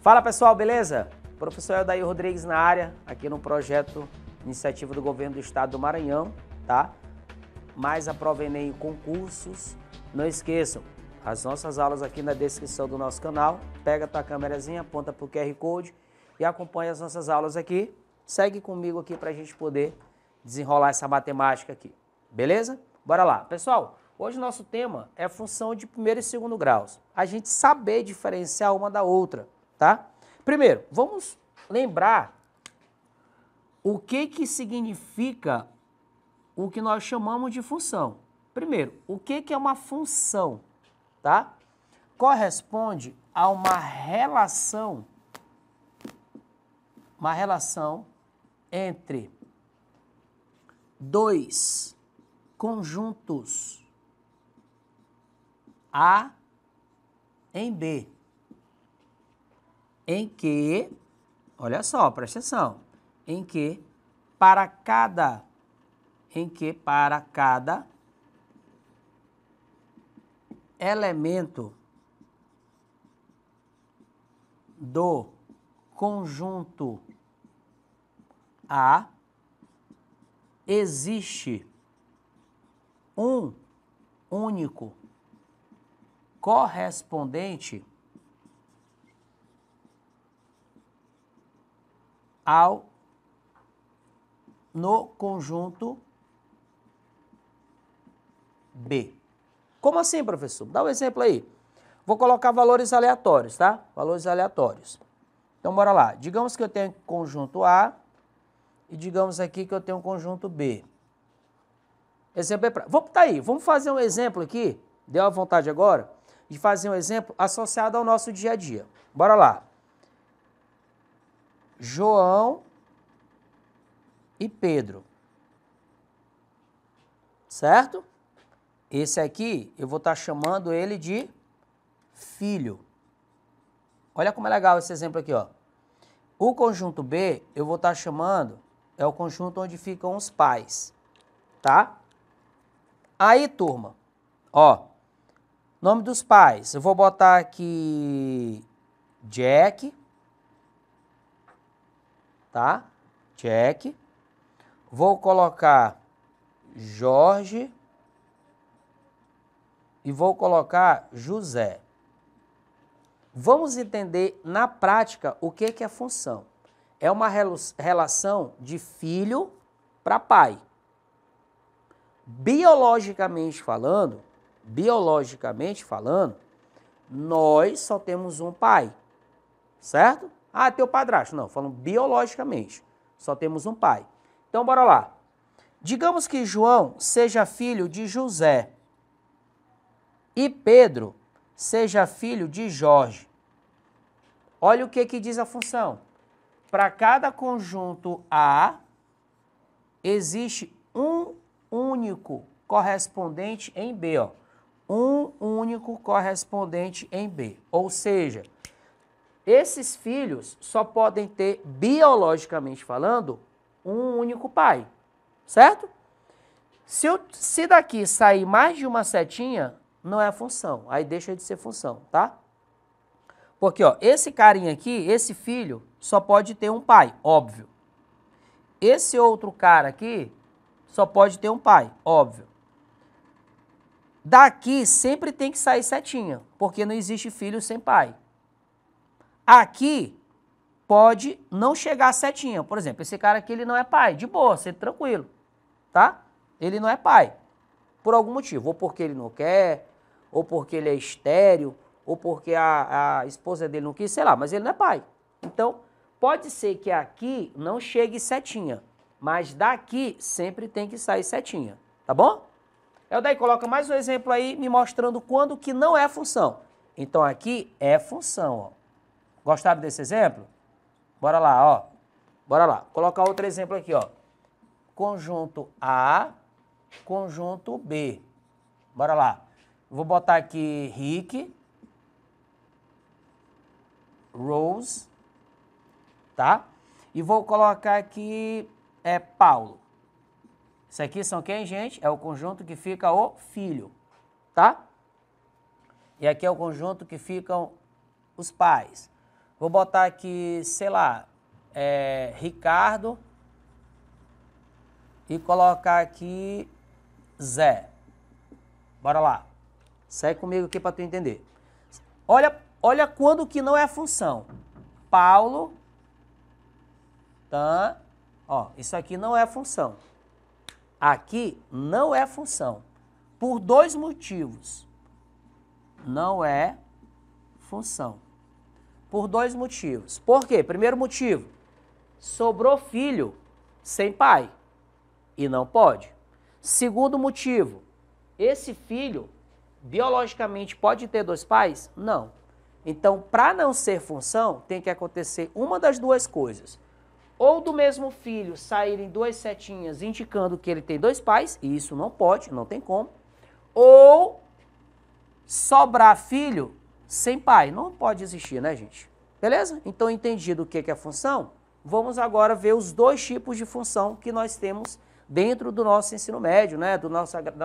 Fala pessoal, beleza? Professor Eldair Rodrigues na área, aqui no projeto Iniciativa do Governo do Estado do Maranhão, tá? Mais a prova Enem concursos. Não esqueçam, as nossas aulas aqui na descrição do nosso canal. Pega a tua câmerazinha, aponta pro QR Code e acompanha as nossas aulas aqui. Segue comigo aqui pra gente poder desenrolar essa matemática aqui, beleza? Bora lá. Pessoal, hoje nosso tema é função de primeiro e segundo graus. A gente saber diferenciar uma da outra, tá? Primeiro, vamos lembrar o que significa o que nós chamamos de função. Primeiro, o que é uma função, tá? Corresponde a uma relação entre dois conjuntos A em B, em que, olha só, presta atenção, em que para cada elemento do conjunto A existe um único correspondente no conjunto B. Como assim, professor? Dá um exemplo aí. Vou colocar valores aleatórios, tá? Valores aleatórios. Então, bora lá. Digamos que eu tenho conjunto A e digamos aqui que eu tenho um conjunto B. Exemplo é pra... Vamos fazer um exemplo aqui, deu à vontade agora, de fazer um exemplo associado ao nosso dia a dia. Bora lá. João e Pedro. Certo? Esse aqui, eu vou estar chamando ele de filho. Olha como é legal esse exemplo aqui, ó. O conjunto B, eu vou estar chamando, é o conjunto onde ficam os pais, tá? Aí, turma, ó, nome dos pais, eu vou botar aqui Jack, tá? Jack. Vou colocar Jorge e vou colocar José. Vamos entender na prática o que é função. É uma relação de filho para pai. Biologicamente falando, nós só temos um pai, certo? Ah, teu padrasto. Não, falando biologicamente, só temos um pai. Então, bora lá. Digamos que João seja filho de José e Pedro seja filho de Jorge. Olha o que diz a função. Para cada conjunto A, existe um único correspondente em B, ó. Um único correspondente em B. Ou seja, esses filhos só podem ter, biologicamente falando, um único pai, certo? Se daqui sair mais de uma setinha, não é função, aí deixa de ser função, tá? Porque, ó, esse carinha aqui, esse filho, só pode ter um pai, óbvio. Esse outro cara aqui só pode ter um pai, óbvio. Daqui sempre tem que sair setinha, porque não existe filho sem pai. Aqui pode não chegar a setinha. Por exemplo, esse cara aqui ele não é pai, de boa, ser tranquilo, tá? Ele não é pai, por algum motivo, ou porque ele não quer, ou porque ele é estéril, ou porque a esposa dele não quis, sei lá, mas ele não é pai. Então, pode ser que aqui não chegue setinha, mas daqui sempre tem que sair setinha, tá bom? Daí coloca mais um exemplo aí, me mostrando quando que não é função. Então, aqui é função, ó. Gostaram desse exemplo? Bora lá, ó. Bora lá. Colocar outro exemplo aqui, ó. Conjunto A, conjunto B. Bora lá. Vou botar aqui Rick, Rose, tá? E vou colocar aqui Paulo. Isso aqui são quem, gente? É o conjunto que fica o filho, tá? E aqui é o conjunto que ficam os pais. Vou botar aqui, sei lá, Ricardo e colocar aqui Zé. Bora lá. Segue comigo aqui para tu entender. Olha quando que não é função. Paulo, tá? Ó, isso aqui não é função. Aqui não é função. Por dois motivos. Não é função. Por dois motivos. Por quê? Primeiro motivo. Sobrou filho sem pai. E não pode. Segundo motivo. Esse filho, biologicamente, pode ter dois pais? Não. Então, para não ser função, tem que acontecer uma das duas coisas. Ou do mesmo filho saírem duas setinhas indicando que ele tem dois pais, e isso não pode, não tem como. Ou sobrar filho sem pai. Não pode existir, né, gente? Beleza? Então, entendido o que é função, vamos agora ver os dois tipos de função que nós temos dentro do nosso ensino médio, né, da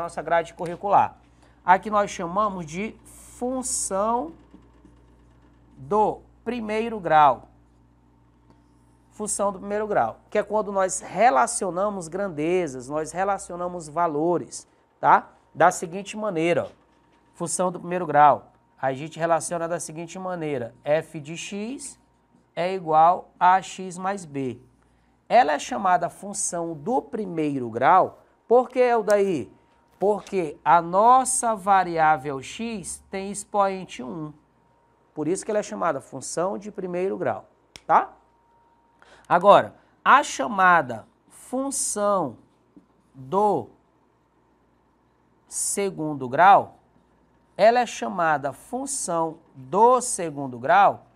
nossa grade curricular. Aqui nós chamamos de função do primeiro grau. Função do primeiro grau, que é quando nós relacionamos grandezas, nós relacionamos valores, tá? Da seguinte maneira, ó, função do primeiro grau, a gente relaciona da seguinte maneira, f de x é igual a x mais b. Ela é chamada função do primeiro grau, por que, Eldaí? Porque a nossa variável x tem expoente 1. Por isso que ela é chamada função de primeiro grau, tá? Agora, a chamada função do segundo grau, ela é chamada função do segundo grau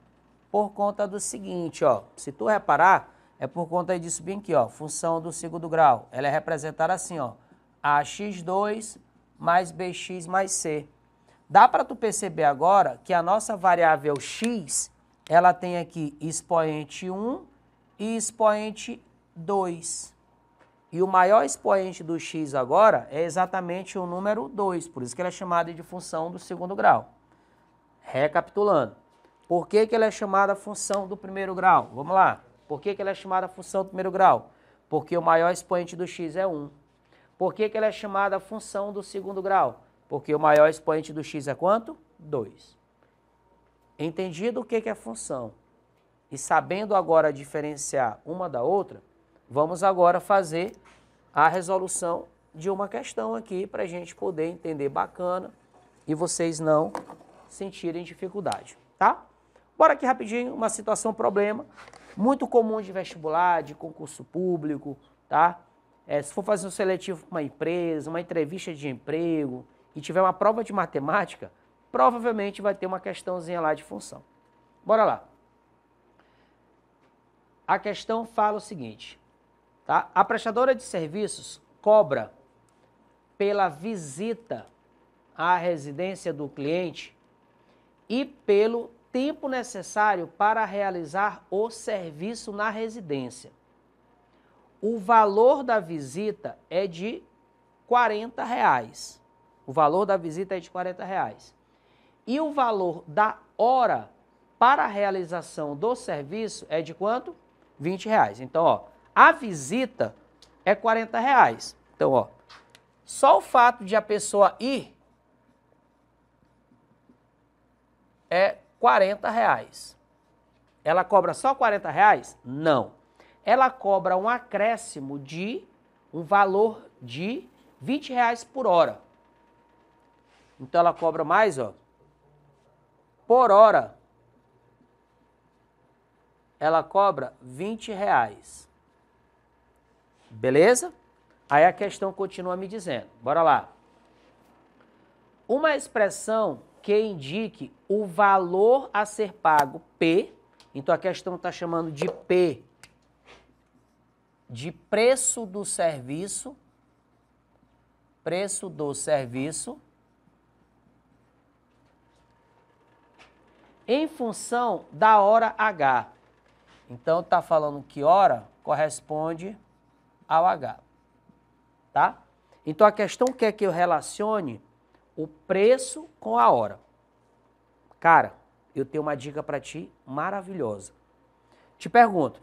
por conta do seguinte, ó. Se tu reparar, é por conta disso bem aqui, ó. Função do segundo grau, ela é representada assim, ó. ax2 mais bx mais c. Dá para tu perceber agora que a nossa variável x, ela tem aqui expoente 1 e expoente 2. E o maior expoente do x agora é exatamente o número 2, por isso que ela é chamada de função do segundo grau. Recapitulando, por que ela é chamada função do primeiro grau? Vamos lá. Por que ela é chamada função do primeiro grau? Porque o maior expoente do x é 1. Por que ela é chamada função do segundo grau? Porque o maior expoente do x é quanto? 2. Entendido o que é função e sabendo agora diferenciar uma da outra, vamos agora fazer a resolução de uma questão aqui para a gente poder entender bacana e vocês não sentirem dificuldade, tá? Bora aqui rapidinho, uma situação problema, muito comum de vestibular, de concurso público, tá? Se for fazer um seletivo para uma empresa, uma entrevista de emprego e tiver uma prova de matemática, provavelmente vai ter uma questãozinha lá de função. Bora lá. A questão fala o seguinte, tá? A prestadora de serviços cobra pela visita à residência do cliente e pelo tempo necessário para realizar o serviço na residência. O valor da visita é de R$40. O valor da visita é de R$40. E o valor da hora para a realização do serviço é de quanto? R$20. Então, ó, a visita é R$40. Então, ó, só o fato de a pessoa ir é R$40. Ela cobra só R$40? Não. Ela cobra um acréscimo de um valor de R$20 por hora. Então, ela cobra mais, ó, por hora. Ela cobra R$20. Beleza? Aí a questão continua me dizendo. Bora lá. Uma expressão que indique o valor a ser pago, P. Então, a questão está chamando de P, de preço do serviço. Preço do serviço. Em função da hora H. Então, está falando que hora corresponde ao H. Tá? Então, a questão quer que eu relacione o preço com a hora. Cara, eu tenho uma dica para ti maravilhosa. Te pergunto,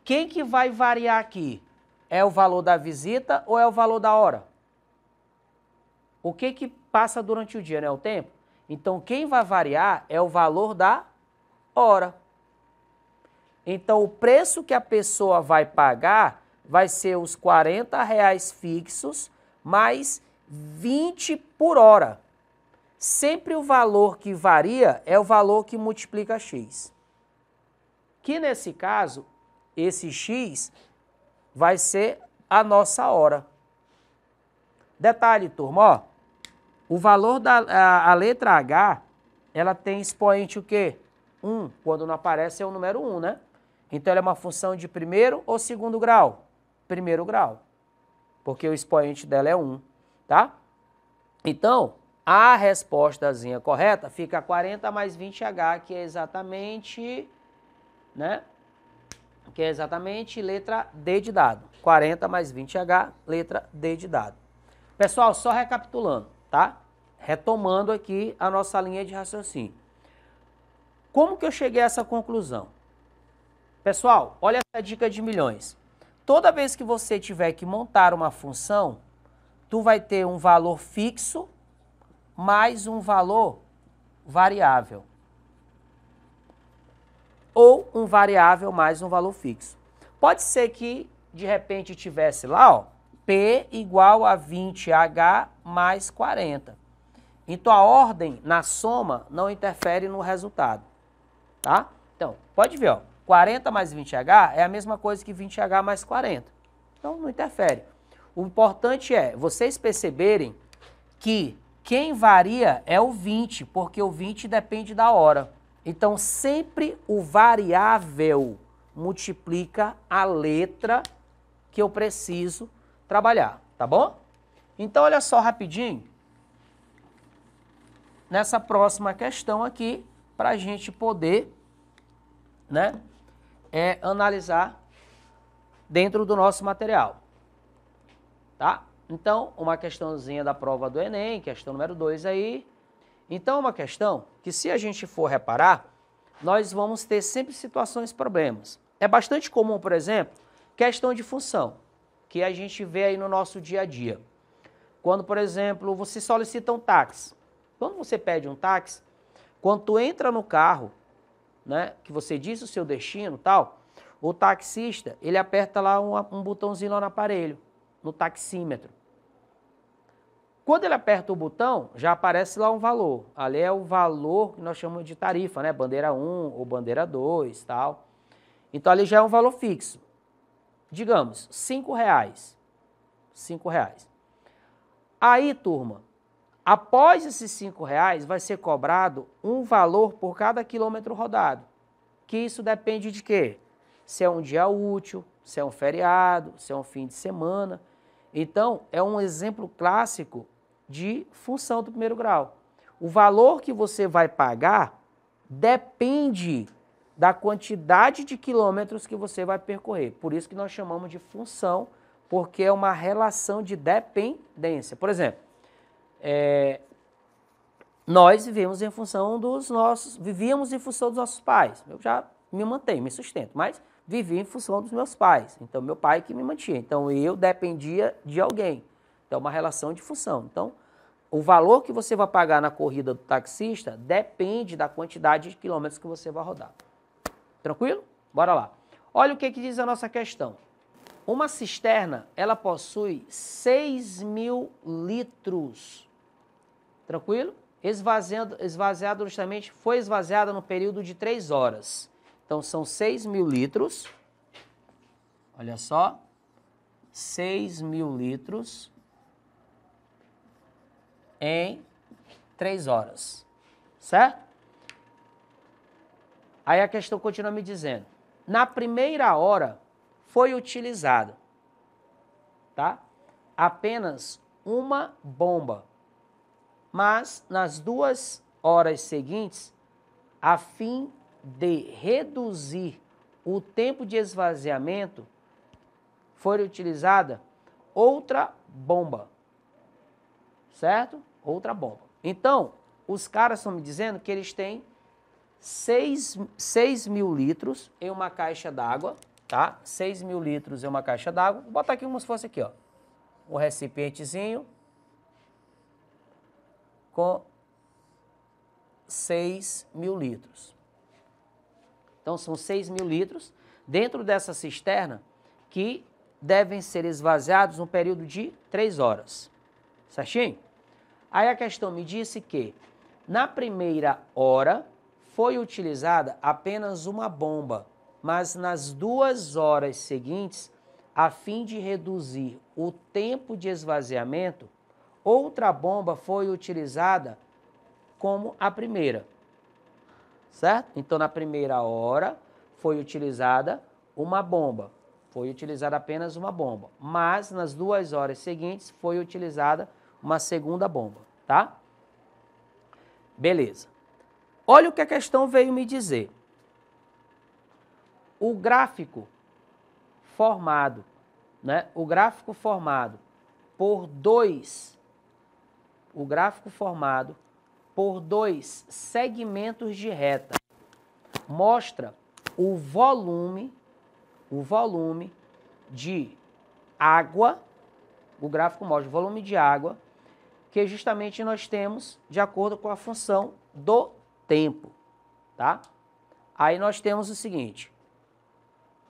quem que vai variar aqui? É o valor da visita ou é o valor da hora? O que que passa durante o dia, né? O tempo? Então, quem vai variar é o valor da hora. Então, o preço que a pessoa vai pagar vai ser os R$40 fixos mais 20 por hora. Sempre o valor que varia é o valor que multiplica x. Que nesse caso, esse x vai ser a nossa hora. Detalhe, turma, ó, o valor da letra H, ela tem expoente o quê? 1. Quando não aparece é o número 1, né? Então, ela é uma função de primeiro ou segundo grau? Primeiro grau, porque o expoente dela é 1, tá? Então, a respostazinha correta fica 40 mais 20H, que é exatamente, né? Que é exatamente letra D de dado. 40 mais 20H, letra D de dado. Pessoal, só recapitulando, tá? Retomando aqui a nossa linha de raciocínio. Como que eu cheguei a essa conclusão? Pessoal, olha essa dica de milhões. Toda vez que você tiver que montar uma função, tu vai ter um valor fixo mais um valor variável. Ou um variável mais um valor fixo. Pode ser que, de repente, tivesse lá, ó, P igual a 20H mais 40. Então, a ordem na soma não interfere no resultado, tá? Então, pode ver, ó, 40 mais 20H é a mesma coisa que 20H mais 40. Então, não interfere. O importante é vocês perceberem que quem varia é o 20, porque o 20 depende da hora. Então, sempre o variável multiplica a letra que eu preciso trabalhar, tá bom? Então, olha só rapidinho, nessa próxima questão aqui, para a gente poder, né, analisar dentro do nosso material, tá? Então, uma questãozinha da prova do Enem, questão número 2 aí. Então, uma questão que, se a gente for reparar, nós vamos ter sempre situações, problemas. É bastante comum, por exemplo, questão de função, que a gente vê aí no nosso dia a dia. Quando, por exemplo, você solicita um táxi. Quando você pede um táxi, quando tu entra no carro, né, que você diz o seu destino e tal, o taxista, ele aperta lá um botãozinho lá no aparelho, no taxímetro. Quando ele aperta o botão, já aparece lá um valor. Ali é o valor que nós chamamos de tarifa, né? Bandeira 1 ou bandeira 2 e tal. Então, ali já é um valor fixo. Digamos, R$5. R$5. Aí, turma, após esses R$5, vai ser cobrado um valor por cada quilômetro rodado. Que isso depende de quê? Se é um dia útil, se é um feriado, se é um fim de semana. Então, é um exemplo clássico de função do primeiro grau. O valor que você vai pagar depende da quantidade de quilômetros que você vai percorrer. Por isso que nós chamamos de função, porque é uma relação de dependência. Por exemplo, nós vivíamos em função dos nossos pais. Eu já me mantenho, me sustento, mas vivi em função dos meus pais. Então, meu pai que me mantinha. Então, eu dependia de alguém. Então, uma relação de função. Então, o valor que você vai pagar na corrida do taxista depende da quantidade de quilômetros que você vai rodar. Tranquilo? Bora lá. Olha o que diz a nossa questão. Uma cisterna, ela possui 6.000 litros. Tranquilo? Esvaziado justamente, foi esvaziada no período de 3 horas. Então, são 6.000 litros. Olha só. 6.000 litros em 3 horas. Certo? Aí a questão continua me dizendo. Na primeira hora foi utilizada, tá? Apenas uma bomba. Mas nas 2 horas seguintes, a fim de reduzir o tempo de esvaziamento, foi utilizada outra bomba, certo? Outra bomba. Então, os caras estão me dizendo que eles têm 6.000 litros em uma caixa d'água, tá? 6.000 litros em uma caixa d'água. Vou botar aqui como se fosse aqui, ó. Um recipientezinho com 6.000 litros. Então, são 6.000 litros dentro dessa cisterna que devem ser esvaziados no período de 3 horas. Certinho? Aí a questão me disse que na primeira hora foi utilizada apenas uma bomba, mas nas 2 horas seguintes, a fim de reduzir o tempo de esvaziamento, outra bomba foi utilizada como a primeira. Certo? Então, na primeira hora foi utilizada uma bomba. Foi utilizada apenas uma bomba. Mas, nas 2 horas seguintes, foi utilizada uma segunda bomba. Tá? Beleza. Olha o que a questão veio me dizer. O gráfico formado, né? O gráfico formado por dois segmentos de reta mostra o volume de água, o gráfico mostra o volume de água que justamente nós temos de acordo com a função do tempo, tá? Aí nós temos o seguinte: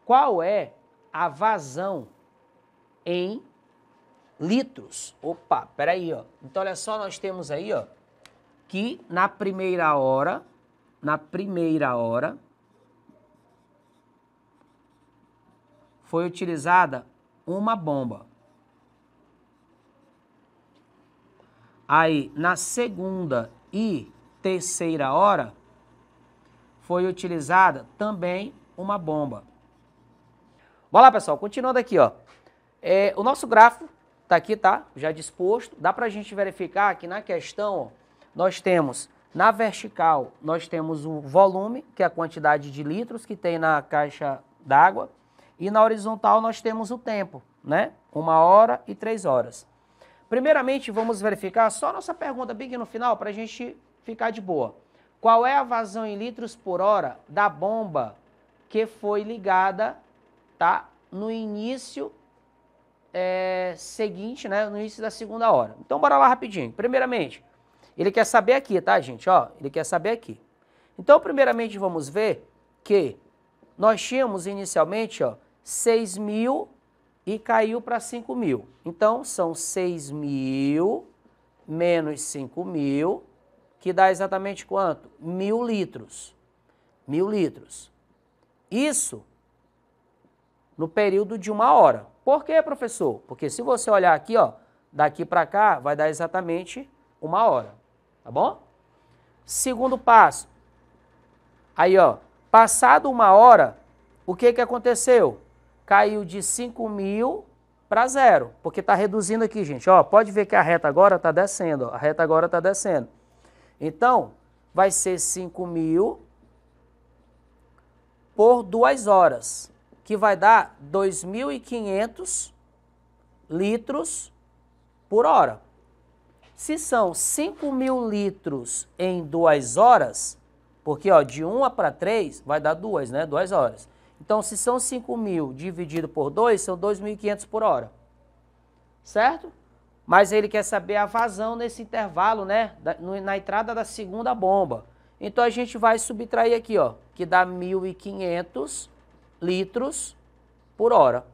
qual é a vazão em litros? Opa, peraí, ó. Então, olha só, nós temos aí, ó, que na primeira hora, foi utilizada uma bomba. Aí, na segunda e terceira hora, foi utilizada também uma bomba. Bora lá, pessoal, continuando aqui, ó. O nosso gráfico tá aqui, tá? Já disposto. Dá pra gente verificar que na questão, ó, nós temos, na vertical, nós temos o volume, que é a quantidade de litros que tem na caixa d'água. E na horizontal nós temos o tempo, né? 1 hora e 3 horas. Primeiramente, vamos verificar só a nossa pergunta bem aqui no final, para a gente ficar de boa. Qual é a vazão em litros por hora da bomba que foi ligada, tá, no início seguinte, né, no início da segunda hora? Então, bora lá rapidinho. Primeiramente, ele quer saber aqui, tá, gente? Ó, ele quer saber aqui. Então, primeiramente, vamos ver que nós tínhamos inicialmente, ó, 6.000 e caiu para 5.000. Então, são 6.000 menos 5.000, que dá exatamente quanto? 1.000 litros. 1.000 litros. Isso no período de 1 hora. Por quê, professor? Porque se você olhar aqui, ó, daqui para cá, vai dar exatamente 1 hora. Tá bom? Segundo passo. Aí, ó, passado 1 hora, o que que aconteceu? Caiu de 5.000 para 0, porque está reduzindo aqui, gente. Ó, pode ver que a reta agora está descendo. Ó, a reta agora está descendo. Então, vai ser 5.000 por 2 horas, que vai dar 2.500 litros por hora. Se são 5.000 litros em 2 horas, porque ó, de 1 para 3 vai dar 2, né? 2 horas. Então, se são 5.000 dividido por 2, são 2.500 por hora. Certo? Mas ele quer saber a vazão nesse intervalo, né? Na entrada da segunda bomba. Então, a gente vai subtrair aqui, ó, que dá 1.500 litros por hora.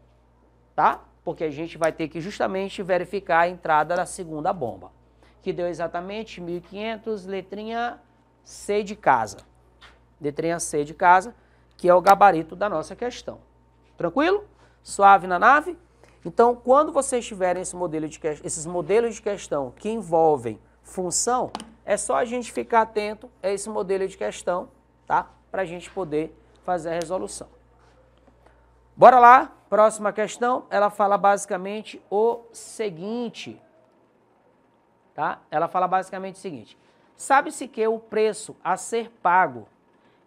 Tá? Porque a gente vai ter que justamente verificar a entrada da segunda bomba. Que deu exatamente 1.500, letrinha C de casa. Letrinha C de casa, que é o gabarito da nossa questão. Tranquilo? Suave na nave? Então, quando vocês tiverem esses modelos de questão que envolvem função, é só a gente ficar atento a esse modelo de questão, tá? Para a gente poder fazer a resolução. Bora lá, próxima questão, ela fala basicamente o seguinte, tá? Ela fala basicamente o seguinte: sabe-se que o preço a ser pago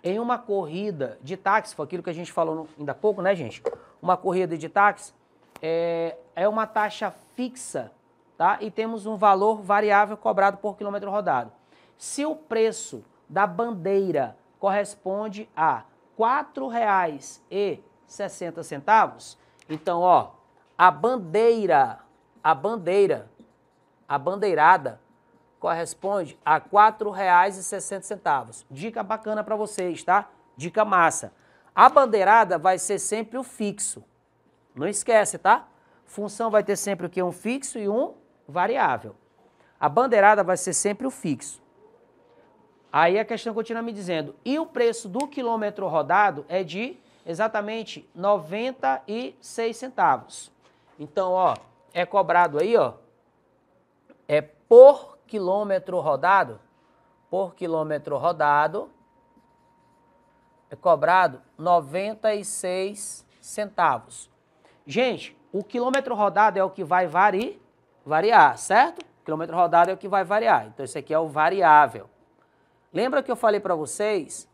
em uma corrida de táxi, foi aquilo que a gente falou ainda há pouco, né, gente? Uma corrida de táxi é uma taxa fixa, tá? E temos um valor variável cobrado por quilômetro rodado. Se o preço da bandeira corresponde a R$ 4,60. Então, ó, a bandeirada corresponde a R$ 4,60. Dica bacana para vocês, tá? Dica massa. A bandeirada vai ser sempre o fixo. Não esquece, tá? Função vai ter sempre o quê? Um fixo e um variável. A bandeirada vai ser sempre o fixo. Aí a questão continua me dizendo, e o preço do quilômetro rodado é de exatamente 96 centavos. Então, ó, é cobrado aí, ó, é por quilômetro rodado, é cobrado 96 centavos. Gente, o quilômetro rodado é o que vai variar, certo? O quilômetro rodado é o que vai variar. Então, esse aqui é o variável. Lembra que eu falei para vocês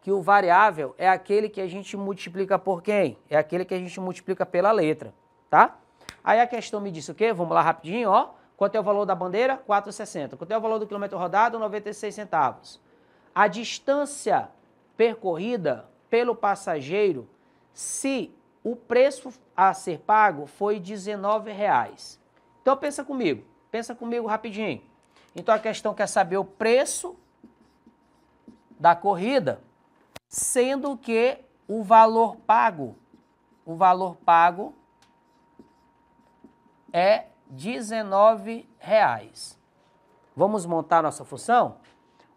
que o variável é aquele que a gente multiplica por quem? É aquele que a gente multiplica pela letra, tá? Aí a questão me disse o quê? Vamos lá rapidinho, ó. Quanto é o valor da bandeira? 4,60. Quanto é o valor do quilômetro rodado? 96 centavos. A distância percorrida pelo passageiro, se o preço a ser pago foi R$19. Então pensa comigo rapidinho. Então a questão quer saber o preço da corrida, sendo que o valor pago é R$19. Vamos montar nossa função?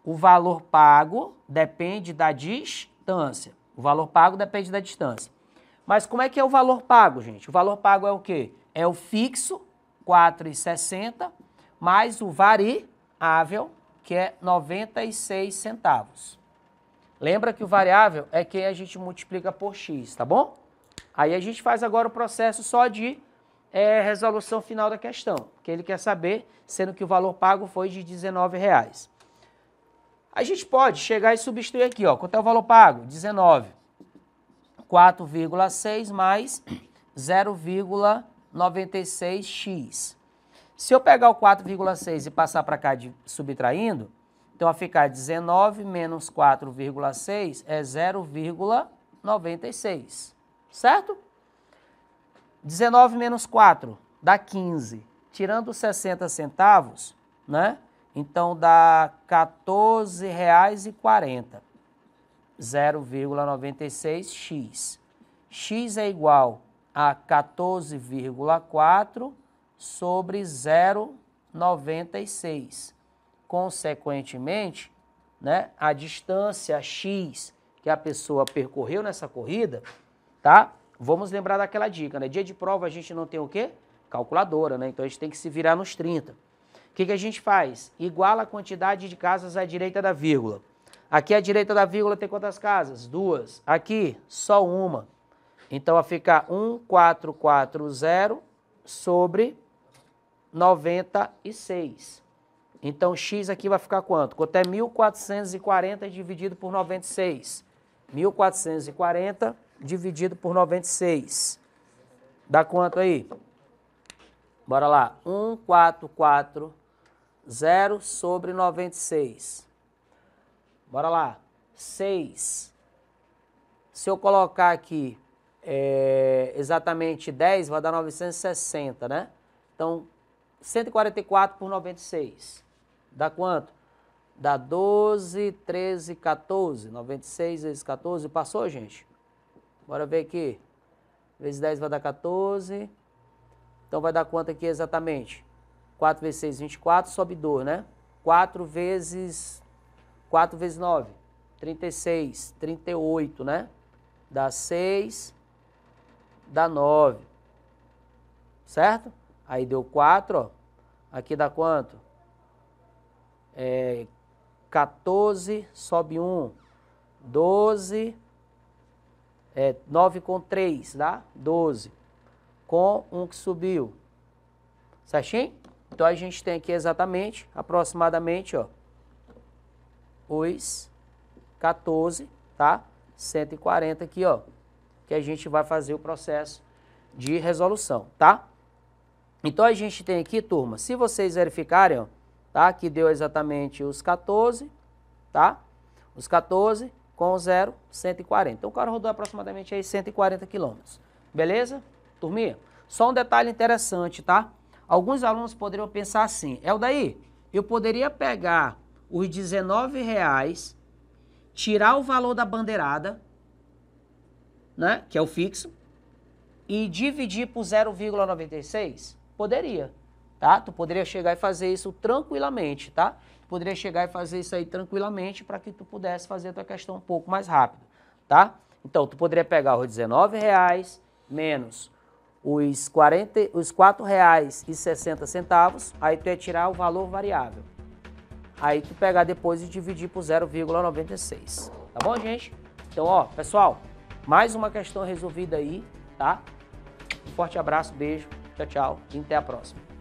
O valor pago depende da distância. Mas como é que é o valor pago, gente? O valor pago é o quê? É o fixo, 4,60, mais o variável, que é 96 centavos. Lembra que o variável é quem a gente multiplica por x, tá bom? Aí a gente faz agora o processo só de resolução final da questão, que ele quer saber, sendo que o valor pago foi de R$19. A gente pode chegar e substituir aqui, ó. Quanto é o valor pago? 19. 4,6 mais 0,96x. Se eu pegar o 4,6 e passar para cá subtraindo, então vai ficar 19 menos 4,6 é 0,96, certo? 19 menos 4 dá 15. Tirando 60 centavos, né? Então dá R$14,40. 0,96x. X é igual a 14,4 sobre 0,96. Consequentemente, né, a distância x que a pessoa percorreu nessa corrida, tá? Vamos lembrar daquela dica, né? Dia de prova a gente não tem o quê? Calculadora, né? Então a gente tem que se virar nos 30. O que a gente faz? Iguala a quantidade de casas à direita da vírgula. Aqui à direita da vírgula tem quantas casas? 2. Aqui, só uma. Então vai ficar 1,440 sobre 96. Então x aqui vai ficar quanto? Quanto é 1.440 dividido por 96? 1.440 dividido por 96. Dá quanto aí? Bora lá. 1.440 sobre 96. Bora lá. 6. Se eu colocar aqui exatamente 10, vai dar 960, né? Então, 144 por 96. Dá quanto? Dá 12, 13, 14. 96 vezes 14. Passou, gente? Bora ver aqui. Vezes 10 vai dar 14. Então vai dar quanto aqui exatamente? 4 vezes 6, 24, sobe 2, né? 4 vezes 9, 36, 38, né? Dá 6, dá 9. Certo? Aí deu 4, ó. Aqui dá quanto? 14, sobe 1. 12, 9 com 3, dá? 12. Com 1 que subiu. Certinho? Então a gente tem aqui exatamente, aproximadamente, ó, os 14, tá? 140 aqui, ó, que a gente vai fazer o processo de resolução, tá? Então a gente tem aqui, turma, se vocês verificarem, ó, tá? Que deu exatamente os 14, tá? Os 14 com 0, 140. Então o cara rodou aproximadamente aí 140 quilômetros. Beleza? Turminha? Só um detalhe interessante, tá? Alguns alunos poderiam pensar assim, Eldaí, eu poderia pegar os R$19, tirar o valor da bandeirada, né, que é o fixo, e dividir por 0,96? Poderia, tá? Tu poderia chegar e fazer isso tranquilamente, tá? Tu poderia chegar e fazer isso aí tranquilamente para que tu pudesse fazer a tua questão um pouco mais rápido, tá? Então, tu poderia pegar os R$19 menos os R$4,60, aí tu ia tirar o valor variável. Aí tu pegar depois e dividir por 0,96. Tá bom, gente? Então, ó, pessoal, mais uma questão resolvida aí, tá? Um forte abraço, beijo, tchau, tchau e até a próxima.